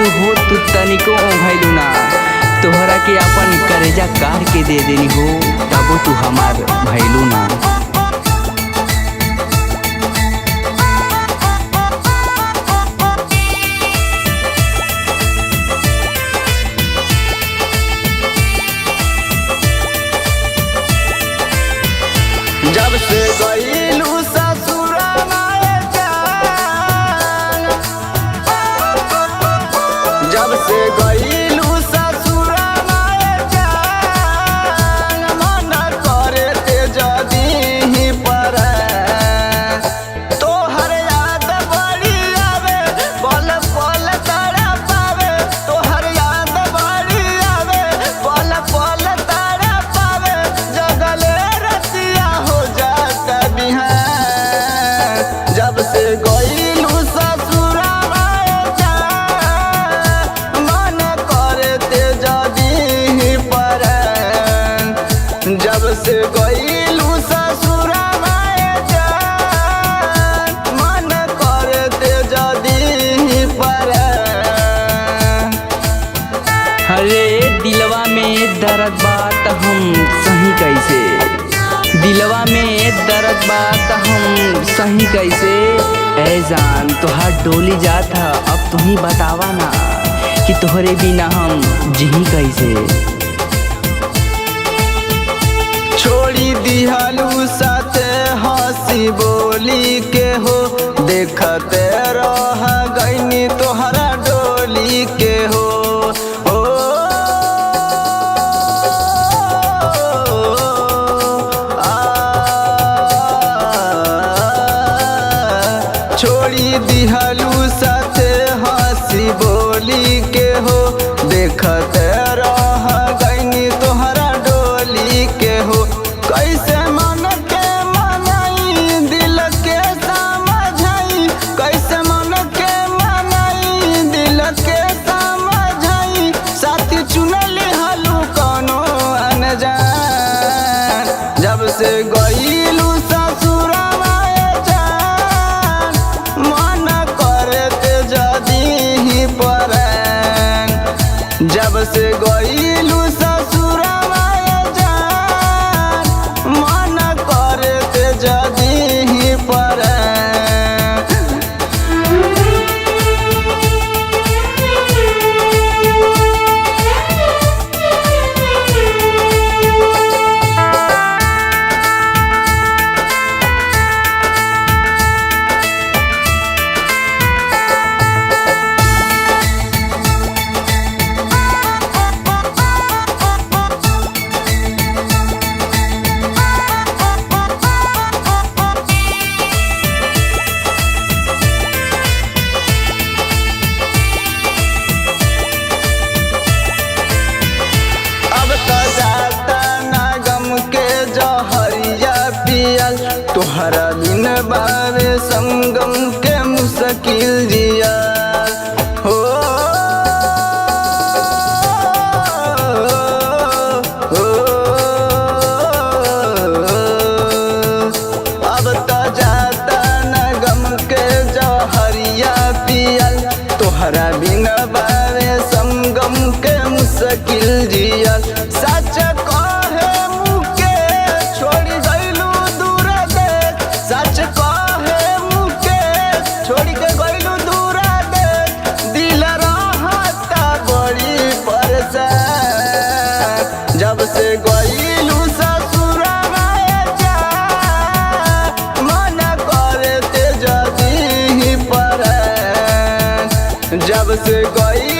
भइलू हो तू तनिको भइलू ना। तोहरा के अपन करेजा काढ़ के दे देनी हो तबो तू हमार भइलू ना। जब से गईलू ससुराल जान, जब से गईलू ससुराल जान, मन करे ते जदी ही पर तोहर याद बड़ी आवे, पल पल तड़पावे। तोहर याद बड़ी आवे, पल पल तड़पावे। जगले रतिया हो जाता बिहान, जब से गईलू ससुराल जान, मन करे ते जदी ही पर जब से गईलू ससुराल जान, मन करे ते जदी ही पर। अरे दिलवा में दर्द बात हम सही कैसे, दिलवा में दर्द बात हम सही कैसे। ऐ जान तोहार डोली जात है, अब तू ही बतावा ना कि तोहरे बिना हम जिही कैसे। छोड़ी दिहलू साथे हंसी बोली के हो, देखते रह गईनी तोहरा डोली के हो। छोड़ी दिहलू साथे हंसी बोली के हो, देखते रह गईनी तोहरा डोली के हो। कैसे मन के मनाई, दिल के समझाई, कैसे मन के मनाई, दिल के समझाई। साथी चुनली हलू कोनो अनजान, जब से गईलू ससुराल जान, मन करे ते जदी ही पर जब से गईलू ससुराल जान, मन करे ते जदी ही पर। तोहरा बिन बावे संगम के मुश्किल जिया हो, अब तो जाता न गम के जहरिया पियल। तोहरा बिन बावे संगम के मुश्किल जिया। सच कहे मुके छोड़ी गईलू दूर देख, सच कहे मुके छोड़ी के गईलू दूर देख। दिल रहता बड़ी परेशान, जब से गईलू ससुराल जान, मन करे ते जदी ही पर जब से गई